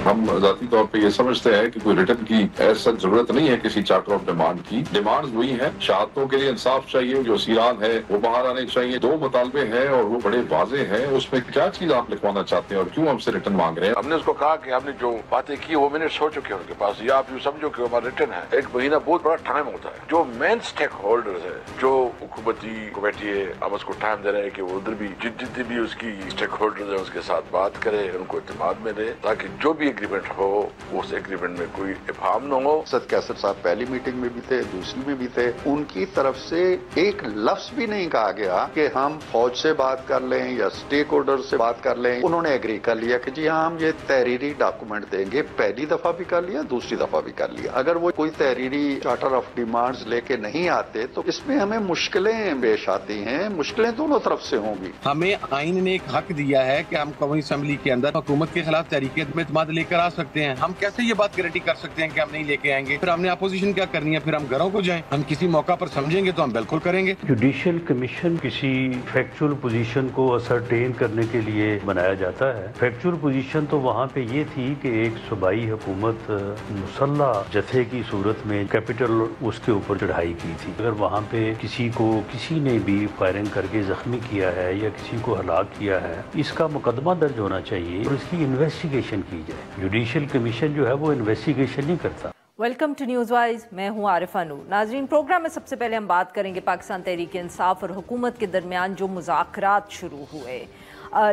ہم ذاتی طور پہ یہ سمجھتے ہیں کہ کوئی ریٹن کی ایسا ضرورت نہیں ہے کسی چارٹر آف ڈیمانڈ کی. ڈیمانڈز وہی ہیں, شہادتوں کے لیے انصاف چاہیے, جو سیران ہے وہ باہر آنے چاہیے. 2 مطالبے ہیں اور وہ بڑے واضح ہیں. اس میں کیا چیز آپ لکھوانا چاہتے ہیں اور کیوں ہم سے ریٹن مانگ رہے ہیں؟ ہم نے اس کو کہا کہ ہم نے جو باتیں کی وہ منٹس ہو چکے ہیں ان کے پاس, یا آپ یوں سمجھو کہ ہمارا ریٹن ہے. 1 مہینہ بہت بڑا ٹائم ہوتا ہے. جو مین اسٹیک ہولڈرز ہے, جو حکومتی کمیٹی ہے, ہم اس کو ٹائم دے رہے ہیں کہ وہ ادھر بھی جتنی بھی اس کی اسٹیک ہولڈرز ہیں اس کے ساتھ بات کرے, ان کو اعتماد میں دے, تاکہ جو بھی ایگریمنٹ ہو اس ایگریمنٹ میں کوئی ابہام نہ ہو. اسد کیسر صاحب پہلی میٹنگ میں بھی تھے, دوسری میں بھی تھے. ان کی طرف سے ایک لفظ بھی نہیں کہا گیا کہ ہم فوج سے بات کر لیں یا اسٹیک ہولڈر سے بات کر لیں. انہوں نے ایگری کر لیا کہ جی ہاں ہم یہ تحریری ڈاکومنٹ دیں گے. پہلی دفعہ بھی کر لیا, دوسری دفعہ بھی کر لیا. اگر وہ کوئی تحریری چارٹر آف ڈیمانڈز لے کے نہیں آتے تو اس میں ہمیں مشکلیں پیش آتی ہیں. مشکلیں دونوں طرف سے ہوں گی. ہمیں آئین نے ایک حق دیا ہے کہ ہم قومی اسمبلی کے اندر حکومت کے خلاف تحریک عدم اعتماد لے کر آ سکتے ہیں. ہم کیسے یہ بات گارنٹی کر سکتے ہیں کہ ہم نہیں لے کے آئیں گے؟ پھر ہم نے اپوزیشن کیا کرنی ہے؟ پھر ہم گھروں کو جائیں. ہم کسی موقع پر سمجھیں گے تو ہم بالکل کریں گے. جوڈیشل کمیشن کسی فیکچول پوزیشن کو اسرٹین کرنے کے لیے بنایا جاتا ہے. فیکچول پوزیشن تو وہاں پہ یہ تھی کہ ایک صوبائی حکومت مسلح جتھے کی صورت میں کیپٹل اس کے اوپر چڑھائی کی تھی. اگر وہاں پہ کسی نے بھی فائرنگ کر کے زخمی کیا ہے یا کسی کو ہلاک کیا ہے, اس کا مقدمہ درج ہونا چاہیے اور اس کی انویسٹیگیشن کی جائے. جوڈیشل کمیشن جو ہے وہ انویسٹیگیشن نہیں کرتا. ویلکم ٹو نیوز وائز, میں ہوں عارفہ نور. ناظرین, پروگرام میں سب سے پہلے ہم بات کریں گے پاکستان تحریک انصاف اور حکومت کے درمیان جو مذاکرات شروع ہوئے.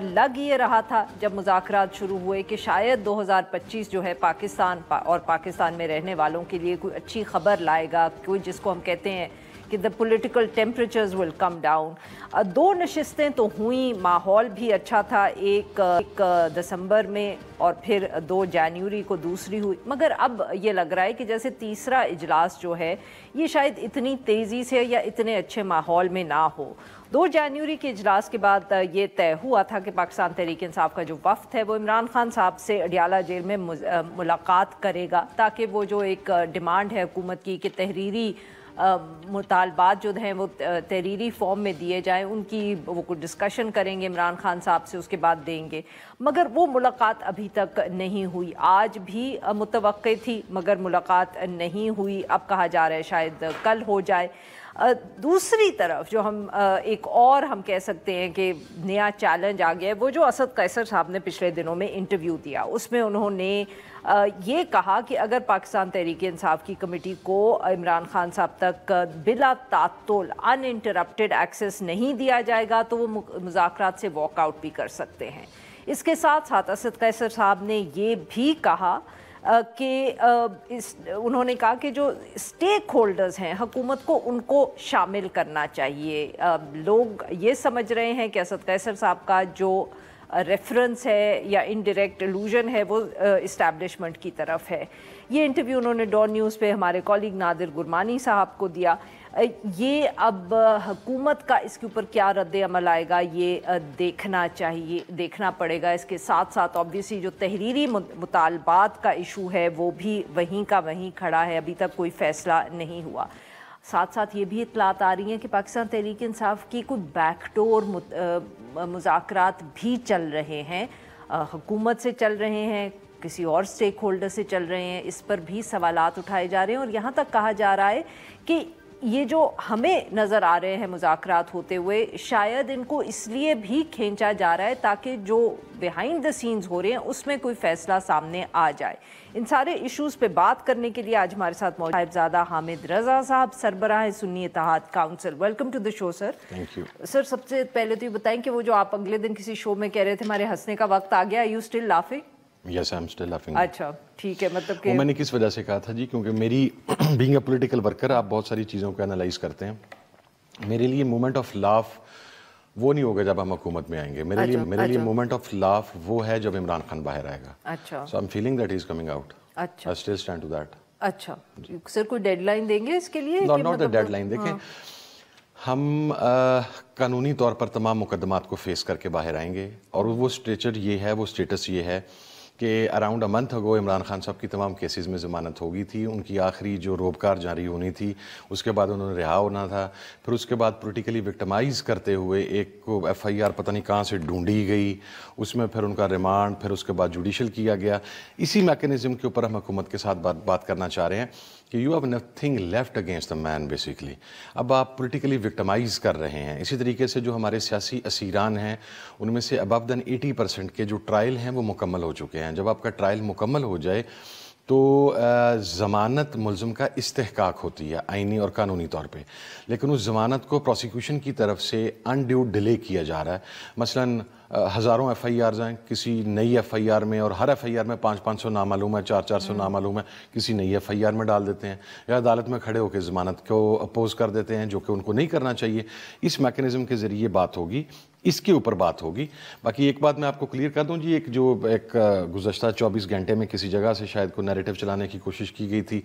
لگ یہ رہا تھا جب مذاکرات شروع ہوئے کہ شاید 2025 جو ہے پاکستان اور پاکستان میں رہنے والوں کے لیے کوئی اچھی خبر لائے گا, کوئی جس کو ہم کہتے ہیں کہ the political temperatures will come down. 2 نشستیں تو ہوئیں, ماحول بھی اچھا تھا. ایک دسمبر میں اور پھر 2 جنوری کو دوسری ہوئی. مگر اب یہ لگ رہا ہے کہ جیسے تیسرا اجلاس جو ہے یہ شاید اتنی تیزی سے یا اتنے اچھے ماحول میں نہ ہو. 2 جنوری کے اجلاس کے بعد یہ طے ہوا تھا کہ پاکستان تحریک انصاف کا جو وفد ہے وہ عمران خان صاحب سے اڈیالہ جیل میں ملاقات کرے گا, تاکہ وہ جو ایک ڈیمانڈ ہے حکومت کی کہ تحریری مطالبات جو ہیں وہ تحریری فارم میں دیے جائیں, ان کی وہ کچھ ڈسکشن کریں گے عمران خان صاحب سے, اس کے بعد دیں گے. مگر وہ ملاقات ابھی تک نہیں ہوئی. آج بھی متوقع تھی مگر ملاقات نہیں ہوئی. اب کہا جا رہا ہے شاید کل ہو جائے. دوسری طرف جو ایک اور ہم کہہ سکتے ہیں کہ نیا چیلنج آ گیا ہے, وہ جو اسد قیصر صاحب نے پچھلے دنوں میں انٹرویو دیا, اس میں انہوں نے یہ کہا کہ اگر پاکستان تحریک انصاف کی کمیٹی کو عمران خان صاحب تک بلا تعطل ان انٹرپٹیڈ ایکسیس نہیں دیا جائے گا تو وہ مذاکرات سے واک آؤٹ بھی کر سکتے ہیں. اس کے ساتھ ساتھ اسد قیصر صاحب نے یہ بھی کہا کہ انہوں نے کہا کہ جو اسٹیک ہولڈرز ہیں حکومت کو, ان کو شامل کرنا چاہیے. لوگ یہ سمجھ رہے ہیں کہ اسد قیصر صاحب کا جو ریفرنس ہے یا انڈائریکٹ الوژن ہے وہ اسٹیبلشمنٹ کی طرف ہے. یہ انٹرویو انہوں نے ڈان نیوز پہ ہمارے کولیگ نادر گرمانی صاحب کو دیا. یہ اب حکومت کا اس کے اوپر کیا رد عمل آئے گا یہ دیکھنا پڑے گا. اس کے ساتھ ساتھ آبویسلی جو تحریری مطالبات کا ایشو ہے وہ بھی وہیں کا وہیں کھڑا ہے, ابھی تک کوئی فیصلہ نہیں ہوا. ساتھ ساتھ یہ بھی اطلاعات آ رہی ہیں کہ پاکستان تحریک انصاف کی کوئی بیک ڈور مذاکرات بھی چل رہے ہیں, حکومت سے چل رہے ہیں, کسی اور سٹیک ہولڈر سے چل رہے ہیں. اس پر بھی سوالات اٹھائے جا رہے ہیں اور یہاں تک کہا جا رہا ہے کہ یہ جو ہمیں نظر آ رہے ہیں مذاکرات ہوتے ہوئے, شاید ان کو اس لیے بھی کھینچا جا رہا ہے تاکہ جو بیہائنڈ دا سینز ہو رہے ہیں اس میں کوئی فیصلہ سامنے آ جائے. ان سارے ایشوز پہ بات کرنے کے لیے آج ہمارے ساتھ موجود صاحبزادہ حامد رضا صاحب, سربراہ Sunni Ittehad council. Welcome to the show sir. Thank you sir. سب سے پہلے تو یہ بتائیں کہ وہ جو آپ اگلے دن کسی شو میں کہہ رہے تھے ہمارے ہنسنے کا وقت آ گیا, are you still laughing? Yes I am still laughing. اچھا ٹھیک ہے, مطلب کہ وہ میں نے کس وجہ سے کہا تھا جی, کیونکہ میری بینگ اے پولیٹیکل ورکر آپ بہت ساری چیزوں کو انالائز کرتے ہیں. میرے لیے مومنٹ آف لاف وہ نہیں ہوگا جب ہم حکومت میں آئیں گے. میرے لیے مومنٹ آف لاف وہ ہے جب عمران خان باہر آئے گا. اچھا, so I am feeling that he is coming out. اچھا, I still stand to that. اچھا سر, کوئی ڈیڈ لائن دیں گے اس کے لیے؟ Not a deadline. دیکھیں ہم قانونی طور پر تمام مقدمات کو فیس کر کے باہر آئیں گے اور وہ اسٹیچر یہ ہے, وہ اسٹیٹس یہ ہے کہ اراؤنڈ اے منتھ اگو عمران خان صاحب کی تمام کیسز میں ضمانت ہو گئی تھی. ان کی آخری جو روبکار جاری ہونی تھی اس کے بعد انہوں نے رہا ہونا تھا. پھر اس کے بعد پولیٹیکلی وکٹمائز کرتے ہوئے ایک کو ایف آئی آر پتہ نہیں کہاں سے ڈھونڈی گئی, اس میں پھر ان کا ریمانڈ, پھر اس کے بعد جوڈیشل کیا گیا. اسی میکینزم کے اوپر ہم حکومت کے ساتھ بات کرنا چاہ رہے ہیں کہ you have nothing left against the man basically. اب آپ پولیٹیکلی وکٹمائز کر رہے ہیں. اسی طریقے سے جو ہمارے سیاسی اسیران ہیں ان میں سے ابو دین 80% کے جو ٹرائل ہیں وہ مکمل ہو چکے ہیں. جب آپ کا ٹرائل مکمل ہو جائے تو ضمانت ملزم کا استحقاق ہوتی ہے آئینی اور قانونی طور پہ, لیکن اس ضمانت کو پروسیکیوشن کی طرف سے انڈیو ڈیلے کیا جا رہا ہے. مثلاً ہزاروں ایف آئی آرز ہیں, کسی نئی ایف آئی آر میں, اور ہر ایف آئی آر میں 500 نامعلوم ہے, 400 نامعلوم ہے, کسی نئی ایف آئی آر میں ڈال دیتے ہیں, یا عدالت میں کھڑے ہو کے ضمانت کو اپوز کر دیتے ہیں, جو کہ ان کو نہیں کرنا چاہیے. اس میکینزم کے ذریعے بات ہوگی, اس کے اوپر بات ہوگی. باقی ایک بات میں آپ کو کلیئر کر دوں جی, ایک گزشتہ 24 گھنٹے میں کسی جگہ سے شاید کوئی نیریٹو چلانے کی کوشش کی گئی تھی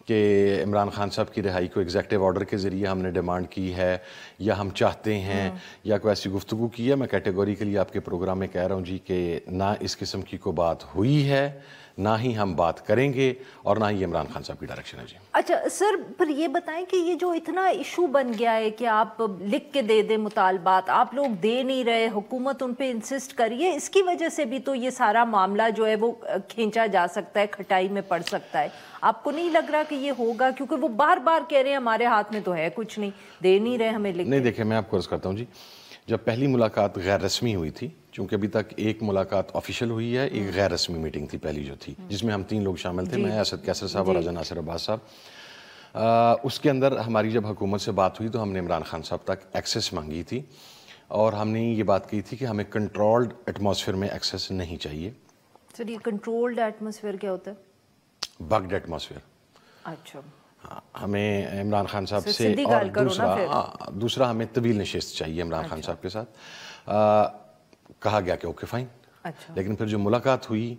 کہ عمران خان صاحب کی رہائی کو ایگزیکٹو آرڈر کے ذریعے ہم نے ڈیمانڈ کی ہے یا ہم چاہتے ہیں, یا کوئی ایسی گفتگو کی ہے. میں کیٹیگوریکلی آپ کے پروگرام میں کہہ رہا ہوں جی کہ نہ اس قسم کی کوئی بات ہوئی ہے, نہ ہی ہم بات کریں گے, اور نہ ہی عمران خان صاحب کی ڈائریکشن ہے. جی اچھا سر, پھر یہ بتائیں کہ یہ جو اتنا ایشو بن گیا ہے کہ آپ لکھ کے دے دیں مطالبات, آپ لوگ دے نہیں رہے, حکومت ان پہ انسسٹ کریے, اس کی وجہ سے بھی تو یہ سارا معاملہ جو ہے وہ کھینچا جا سکتا ہے, کھٹائی میں پڑ سکتا ہے. آپ کو نہیں لگ رہا کہ یہ ہوگا, کیونکہ وہ بار بار کہہ رہے ہیں ہمارے ہاتھ میں تو ہے کچھ نہیں, دے نہیں رہے ہمیں لکھ. نہیں دیکھیں, میں آپ کو عرض کرتا ہوں جی, جب پہلی ملاقات غیر رسمی ہوئی تھی, چونکہ ابھی تک ایک ملاقات آفیشیل ہوئی ہے, ایک غیر رسمی میٹنگ تھی پہلی جو تھی, جس میں ہم 3 لوگ شامل تھے, میں اسد کیسر صاحب اور راجہ ناصر عباس صاحب. اس کے اندر ہماری جب حکومت سے بات ہوئی تو ہم نے عمران خان صاحب تک ایکسیس مانگی تھی, اور ہم نے یہ بات کہی تھی کہ ہمیں کنٹرولڈ ایٹماسفیئر میں ایکسیس نہیں چاہیے. سر یہ کنٹرولڈ ایٹماسفیئر کیا ہوتا ہے؟ بگڈ ایٹماسفیئر. اچھا, ہمیں عمران خان صاحب سے, اور دوسرا ہمیں طویل نشست چاہیے عمران خان صاحب کے ساتھ. کہا گیا کہ اوکے فائن, لیکن پھر جو ملاقات ہوئی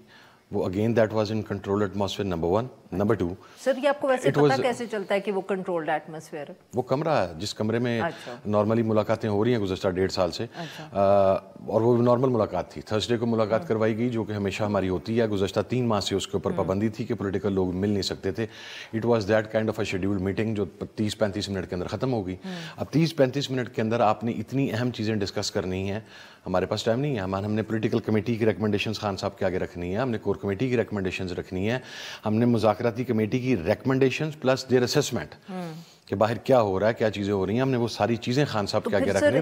وہ again that was in controlled atmosphere, number 1. Number 2, سر یہ آپ کو ویسے پتہ کیسے چلتا ہے کہ وہ کنٹرولڈ ایٹماسفیئر ہے؟ وہ کمرہ ہے جس کمرے میں نارملی ملاقاتیں ہو رہی ہیں گزشتہ 1.5 سال سے, اور وہ نارمل ملاقات تھی. تھرسڈے کو ملاقات کروائی گئی, جو کہ ہمیشہ ہماری ہوتی ہے. گزشتہ 3 ماہ سے اس کے اوپر پابندی تھی کہ پولیٹیکل لوگ مل نہیں سکتے تھے. It was that kind of a scheduled meeting جو 30-35 منٹ کے اندر ختم ہو گئی. اب 30-35 منٹ کے اندر آپ نے اتنی اہم چیزیں ڈسکس کرنی ہیں, ہمارے پاس ٹائم نہیں ہے. ہم نے پولیٹیکل کمیٹی کی ریکمنڈیشنز خان صاحب کے آگے رکھنی ہے, ہم نے کور کمیٹی کی ریکمنڈیشنز رکھنی ہے, ہم نے مذاکراتی کمیٹی کی ریکمنڈیشنز پلس دیئر اسسمنٹ کہ باہر کیا ہو رہا ہے, کیا چیزیں ہو رہی ہیں, ہم نے وہ ساری چیزیں خان صاحب کے آگے رکھنی.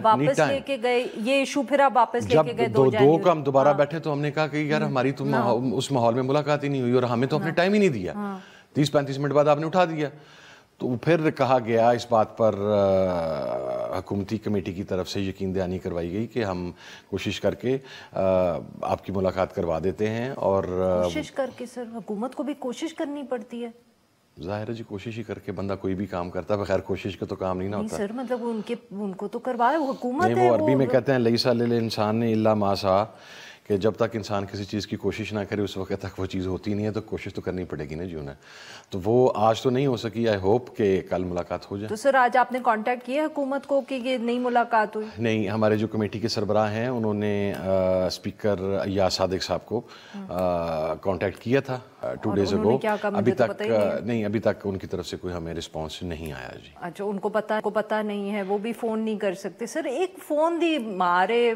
واپس لے کے گئے یہ ایشو, پھر آپ واپس لے کے گئے جب دو کا ہم دوبارہ بیٹھے تو ہم نے کہا کہ یار ہماری تو اس ماحول میں ملاقات ہی نہیں ہوئی, اور ہمیں تو اپنے ٹائم ہی نہیں دیا. 30-35 منٹ بعد آپ نے اٹھا دیا. تو پھر کہا گیا اس بات پر حکومتی کمیٹی کی طرف سے یقین دہانی کروائی گئی کہ ہم کوشش کر کے آپ کی ملاقات کروا دیتے ہیں. اور کوشش کر کے سر, حکومت کو بھی کوشش کرنی پڑتی ہے. ظاہر ہے جی, کوشش ہی کر کے بندہ کوئی بھی کام کرتا ہے, بغیر کوشش کے تو کام نہیں نہ ہوتا. سر مطلب ان کو تو کروایا حکومت ہے. وہ عربی میں کہتے ہیں لیسا للانسان الا ما سعی, کہ جب تک انسان کسی چیز کی کوشش نہ کرے اس وقت تک وہ چیز ہوتی نہیں ہے, تو کوشش تو کرنی پڑے گی نا جی انہیں. تو وہ آج تو نہیں ہو سکی, آئی ہوپ کہ کل ملاقات ہو جائے. تو سر آج آپ نے کانٹیکٹ کیا حکومت کو کہ یہ نئی ملاقات ہوئی؟ نہیں, ہمارے جو کمیٹی کے سربراہ ہیں انہوں نے اسپیکر ایاز صادق صاحب کو کانٹیکٹ کیا تھا 2 days ago. ابھی تک نہیں, ابھی تک ان کی طرف سے کوئی ہمیں رسپانس نہیں آیا جی. اچھا, ان کو پتہ نہیں ہے, وہ بھی فون نہیں کر سکتے. سر ایک فون دی مارے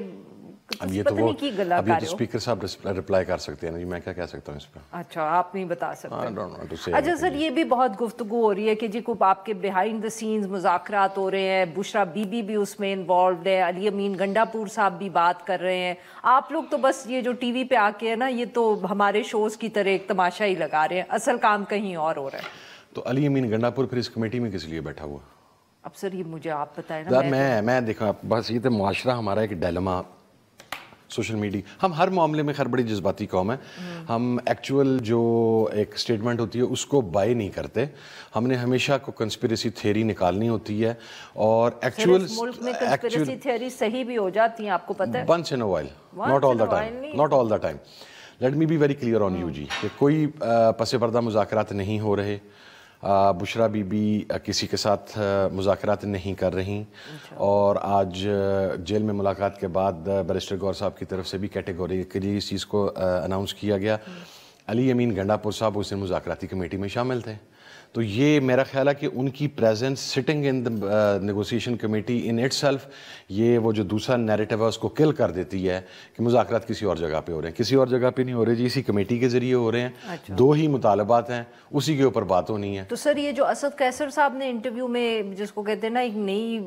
اب یہ تو وہ ابھی تو اسپیکر صاحب رپلائی کر سکتے ہیں نا جی, میں کیا کہہ سکتا ہوں اس پہ. اچھا, آپ نہیں بتا سکتے. اچھا سر, یہ بھی بہت گفتگو ہو رہی ہے کہ جی کو آپ کے بیہائنڈ دا سینز مذاکرات ہو رہے ہیں, بشرا بی بی بھی اس میں انوالوڈ ہے, علی امین گنڈا پور صاحب بھی بات کر رہے ہیں. آپ لوگ تو بس یہ جو ٹی وی پہ آ کے ہے نا, یہ تو ہمارے شوز کی طرح ایک تماشا ہی لگا رہے ہیں, اصل کام کہیں اور ہو رہا ہے. تو علی امین گنڈا پور پھر اس کمیٹی میں کس لیے بیٹھا ہوا؟ اب سر یہ مجھے آپ بتائیں نا. میں دیکھا بس یہ تو معاشرہ ہمارا ایک ڈائلما, سوشل میڈیا, ہم ہر معاملے میں خیر بڑی جذباتی قوم ہے. ہم ایکچوئل جو ایک سٹیٹمنٹ ہوتی ہے اس کو بائی نہیں کرتے, ہم نے ہمیشہ کو کنسپیریسی تھیوری نکالنی ہوتی ہے. اور ایکچوئل ملک میں کنسپیریسی تھیوری صحیح بھی ہو جاتی ہیں, آپ کو پتہ ہے, once in a while, not all the time. Let me be very clear on you جی, کہ کوئی پس پردہ مذاکرات نہیں ہو رہے. बुशरा बीबी किसी के साथ मुज़ाकरात नहीं कर रही और आज जेल में मुलाकात के बाद बैरिस्टर गौर साहब की तरफ से भी कैटेगोरिकली इस चीज़ को अनाउंस किया गया। अली अमीन गंडापुर साहब उस दिन मुज़ाकराती कमेटी में शामिल थे, तो ये मेरा ख्याल है कि उनकी presence sitting in the negotiation committee in itself ये वो जो दूसरा नैरेटिव है उसको किल कर देती है कि मुज़ाकरात किसी और जगह पे हो रहे हैं। किसी और जगह पे नहीं हो रहे जी, इसी कमेटी के ज़रिए हो रहे हैं। अच्छा। दो ही मुतालबात हैं, उसी के ऊपर बात होनी है। तो सर ये जो असद कैसर साहब ने इंटरव्यू में जिसको कहते हैं ना एक नई,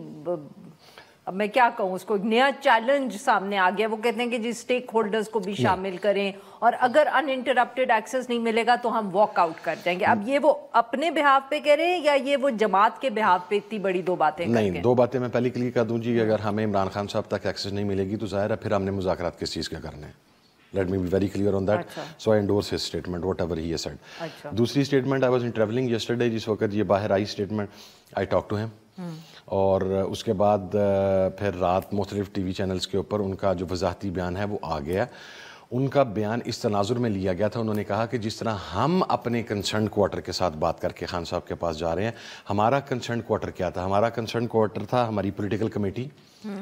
अब मैं क्या कहूँ उसको, एक नया चैलेंज सामने आ गया। वो कहते हैं कि जी स्टेक होल्डर्स को भी शामिल करें और अगर अनइंटरप्टेड एक्सेस नहीं मिलेगा तो हम वॉक आउट कर जाएंगे। अब ये वो अपने बिहाफ पे कह रहे हैं या ये वो जमात के बिहाफ पे इतनी बड़ी दो बातें? नहीं, दो बातें मैं पहले क्लियर कर दूं जी। अगर हमें इमरान खान साहब तक एक्सेस नहीं मिलेगी तो जाहिर है फिर हमने मुज़ाकरात किस चीज़ के करने हैं। Let me be very clear on that. So I endorse his statement, whatever he has said. दूसरी statement, I was in travelling yesterday, जिस वक्त ये बाहर आई statement, I talk to him और उसके बाद फिर रात मुख्तलिफ टीवी चैनल्स के ऊपर उनका जो वजाहती बयान है वो आ गया। उनका बयान इस तनाजुर में लिया गया था, उन्होंने कहा कि जिस तरह हम अपने कंसर्न क्वार्टर के साथ बात करके खान साहब के पास जा रहे हैं, हमारा कंसर्न क्वार्टर क्या था? हमारा कंसर्न क्वार्टर था हमारी पॉलिटिकल कमेटी,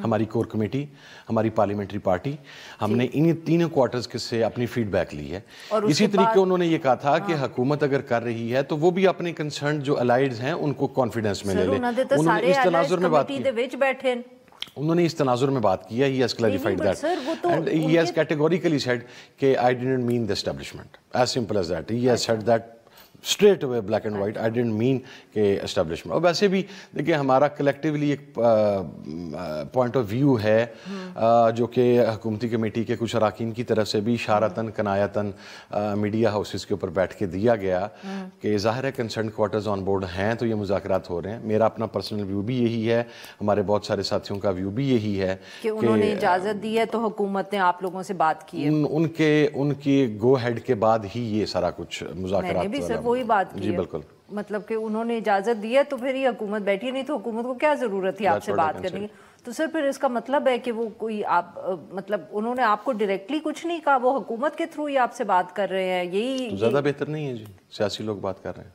हमारी कोर कमेटी, हमारी पार्लियामेंट्री पार्टी। हमने इन तीनों क्वार्टर्स के से अपनी फीडबैक ली है। इसी तरीके उन्होंने ये कहा था कि हुकूमत अगर कर रही है तो वो भी अपने कंसर्न जो अलाइड्स हैं उनको कॉन्फिडेंस में ले ले। उन्होंने इस तनाजुर में बात की, उन्होंने इस तनाजुर में बात की है। He has clarified that and he has categorically said कि I didn't mean the establishment, as simple as that. He has said that straight away, black and white. I didn't mean कि establishment। और वैसे भी देखिए हमारा collectively एक point of view है जो कि हुकूमती कमेटी के कुछ अरकान की तरफ से भी इशारतन कनायतन मीडिया हाउसेस के ऊपर बैठ के दिया गया कि ज़ाहिर है कंसर्न क्वार्टर्स ऑन बोर्ड हैं तो ये मुज़ाकरात हो रहे हैं। मेरा अपना पर्सनल व्यू भी यही है, हमारे बहुत सारे साथियों का व्यू भी यही है कि उन्होंने इजाज़त दी है तो हुकूमत ने आप लोगों से बात की है। उनके गो हेड के बाद ही ये सारा कुछ मुज़ाकरात वही बात की जी है। बिल्कुल, मतलब कि उन्होंने इजाजत दी है तो फिर ये हुकूमत बैठी, नहीं तो हुकूमत को क्या जरूरत थी आपसे बात करने की? तो सर फिर इसका मतलब है कि वो कोई आप मतलब उन्होंने आपको डायरेक्टली कुछ नहीं कहा, वो हुकूमत के थ्रू ही आपसे बात कर रहे हैं? यही तो ज्यादा बेहतर नहीं है जी, सियासी लोग बात कर रहे हैं।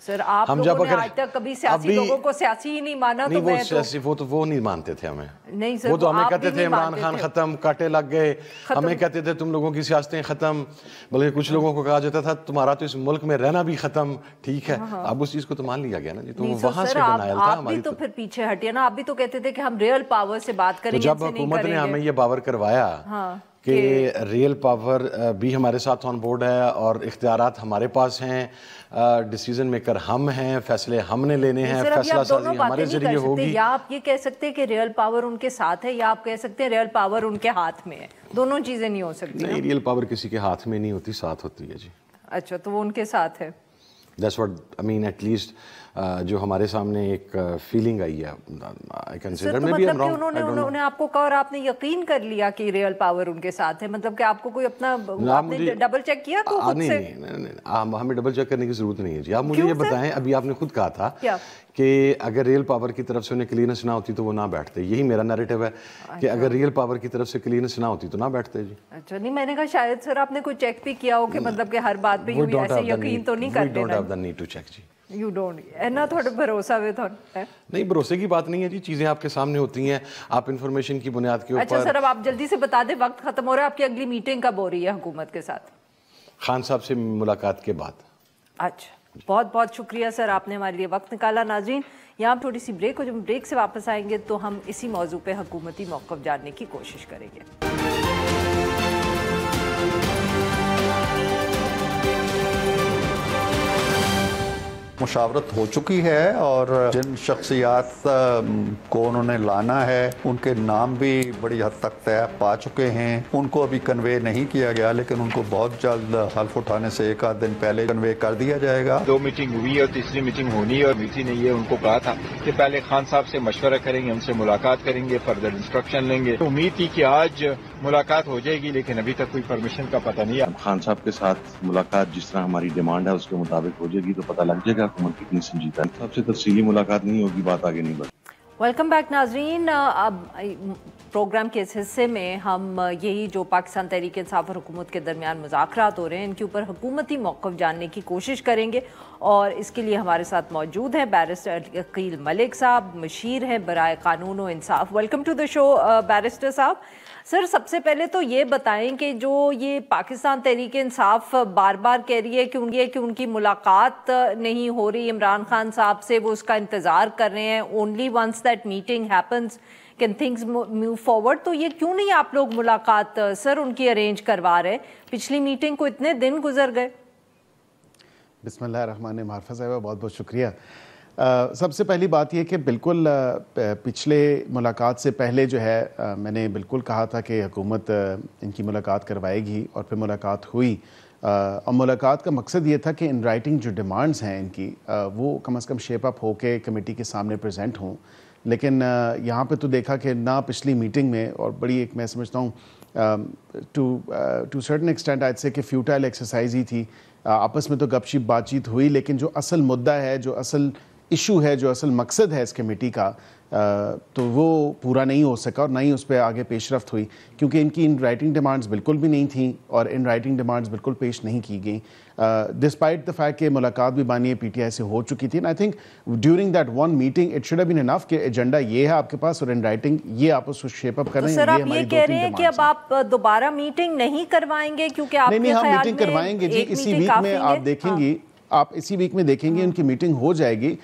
सर आप लोगों ने आज तक कभी सियासी लोगों को सियासी ही नहीं माना। नहीं, तो वो सियासी वो नहीं मानते थे हमें। नहीं सर, वो तो हमें कहते थे इमरान खान खत्म, कांटे लग गए। हमें कहते थे तुम लोगों की सियासतें खत्म, बल्कि कुछ लोगों को कहा जाता था तुम्हारा तो इस मुल्क में रहना भी खत्म। ठीक है, अब उस चीज को तो मान लिया गया ना जी, तो वहां से डिनायल था हमारी। तो फिर पीछे हटिए ना, आप भी तो कहते थे कि हम रियल पावर से बात करेंगे। जब हुकूमत ने हमें ये बावर करवाया कि रियल पावर भी हमारे साथ ऑन बोर्ड है और इख्तियारात हमारे पास हैं, डिसीजन मेकर हम हैं, फैसले हमने लेने हैं, फैसला साजी हमारे जरिए होगी। या आप ये कह सकते हैं कि रियल पावर उनके साथ है, या आप कह सकते हैं रियल पावर उनके हाथ में है। दोनों चीजें नहीं हो सकती। नहीं, रियल पावर किसी के हाथ में नहीं होती, साथ होती है जी। अच्छा, तो वो उनके साथ है। That's what I mean, at least जो हमारे सामने एक फीलिंग आई है, I can say that maybe I'm wrong, I don't know। उन्होंने आपको कहा और आपने यकीन कर लिया कि रियल पावर उनके साथ है, मतलब कि आपको कोई अपना आपने डबल चेक किया तो खुद से? नहीं, हमें डबल चेक करने की जरूरत नहीं है जी। आप मुझे ये बताएं, अभी आपने खुद कहा था कि अगर रियल पावर की तरफ से उन्हें क्लियरेंस ना होती तो वो ना बैठते। यही मेरा नैरेटिव है कि अगर रियल पावर की तरफ से क्लियरेंस ना होती तो ना बैठते जी। अच्छा, नहीं मैंने कहा शायद सर आपने कोई चेक भी किया हो कि मतलब कि हर बात पे यूं ऐसे यकीन तो नहीं करते। We don't have the need to check ji. You don't, ना थोड़ा भरोसा वे थोड़ा है? नहीं, भरोसे की बात नहीं है जी, चीजें आपके सामने होती हैं, आप इंफॉर्मेशन की बुनियाद के ऊपर। अच्छा सर, अब आप जल्दी से बता दें, वक्त खत्म हो रहा है, आपकी अगली मीटिंग कब हो रही है हुकूमत के साथ? खान साहब से मुलाकात के बाद। अच्छा, बहुत बहुत शुक्रिया सर, आपने हमारे लिए वक्त निकाला। नाज़रीन, यहाँ थोड़ी सी ब्रेक हो, जब ब्रेक से वापस आएंगे तो हम इसी मौजू पे हुकूमती मौक़िफ़ जानने की कोशिश करेंगे। मुशावरत हो चुकी है और जिन शख्सियात को उन्होंने लाना है उनके नाम भी बड़ी हद तक तय पा चुके हैं। उनको अभी कन्वे नहीं किया गया, लेकिन उनको बहुत जल्द हल्फ उठाने से एक आध दिन पहले कन्वे कर दिया जाएगा। 2 मीटिंग हुई है और तीसरी मीटिंग होनी है और मीठी ने ये उनको कहा था कि पहले खान साहब से मशवरा करेंगे, उनसे मुलाकात करेंगे, फर्दर इंस्ट्रक्शन लेंगे। तो उम्मीद थी कि आज मुलाकात हो जाएगी, लेकिन अभी तक कोई परमिशन का पता नहीं है। खान साहब के साथ मुलाकात जिस तरह हमारी डिमांड है उसके मुताबिक हो जाएगी तो पता लग जाएगा हुकूमत कितनी संजीदा है। सबसे तफसीली मुलाकात नहीं होगी, बात आगे नहीं बढ़। वेलकम बैक नाजरीन। अब प्रोग्राम के इस हिस्से में हम यही जो पाकिस्तान तहरीक इंसाफ और हुकूमत के दरमियान मुज़ाकरात हो रहे हैं इनके ऊपर हुकूमती मौक़िफ़ जानने की कोशिश करेंगे और इसके लिए हमारे साथ मौजूद हैं बैरिस्टर अकील मलिक साहब, मशीर हैं बराए कानून व इंसाफ। Welcome to the show barrister साहब। सर, सबसे पहले तो ये बताएं कि जो ये पाकिस्तान तहरीक इंसाफ बार बार कह रही है कि उनकी मुलाकात नहीं हो रही इमरान खान साहब से, वो उसका इंतज़ार कर रहे हैं, only once that meeting happens can things move forward, तो ये क्यों नहीं आप लोग मुलाकात सर उनकी अरेंज करवा रहे? पिछली मीटिंग को इतने दिन गुजर गए। बिस्मिल्लाहिर्रहमानिर्रहीम। मारफा साहिबा, बहुत बहुत शुक्रिया। सबसे पहली बात यह कि बिल्कुल पिछले मुलाकात से पहले जो है मैंने बिल्कुल कहा था कि हुकूमत इनकी मुलाकात करवाएगी और फिर मुलाकात हुई। और मुलाकात का मकसद ये था कि इन राइटिंग जो डिमांड्स हैं इनकी वो कम से कम शेप अप हो के कमेटी के सामने प्रेजेंट हों। लेकिन यहाँ पे तो देखा कि ना पिछली मीटिंग में, और बड़ी एक मैं समझता हूँ टू सर्टन एक्सटेंट आज से कि फ्यूटाइल एक्सरसाइज ही थी। आपस में तो गपशप बातचीत हुई, लेकिन जो असल मुद्दा है, जो असल इशू है, जो असल मकसद है इस कमेटी का, तो वो पूरा नहीं हो सका और ना ही उस पर आगे पेशरफ्त हुई, क्योंकि इनकी इन राइटिंग डिमांड्स बिल्कुल भी नहीं थी और इन राइटिंग डिमांड्स बिल्कुल पेश नहीं की गई, डिस्पाइट द फैक्ट कि मुलाकात भी बानी पीटीआई से हो चुकी थी। I think during that one meeting it should have been enough कि एजेंडा ये है आपके पास और इन राइटिंग ये आप उसको शेप अप कर रहे हैं। सर, आप ये कह रहे हैं कि अब आप दोबारा मीटिंग नहीं करवाएंगे क्योंकि आपके नहीं, हम ख्याल मीटिंग में करवाएंगे जी, इसी वीक में आप देखेंगी, आप इसी वीक में देखेंगे उनकी मीटिंग हो जाएगी।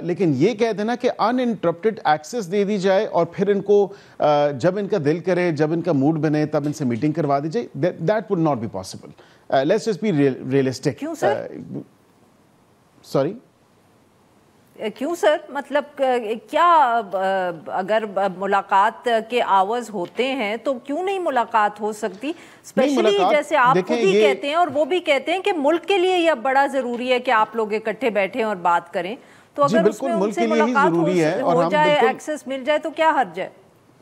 लेकिन ये कह देना कि अनइंटरप्टेड एक्सेस दे दी जाए और फिर इनको जब इनका दिल करे, जब इनका मूड बने तब इनसे मीटिंग करवा दी जाए, that would not be possible. Let's just be realistic. क्यों सर? सॉरी, क्यों सर? मतलब क्या अगर मुलाकात के आवाज होते हैं तो क्यों नहीं मुलाकात हो सकती? स्पेशली जैसे आप खुद ही कहते हैं और वो भी कहते हैं कि मुल्क के लिए यह बड़ा जरूरी है कि आप लोग इकट्ठे बैठें और बात करें, तो अगर उसमें उनसे मुलाकात हो जाए, एक्सेस मिल जाए तो क्या हर्ज है?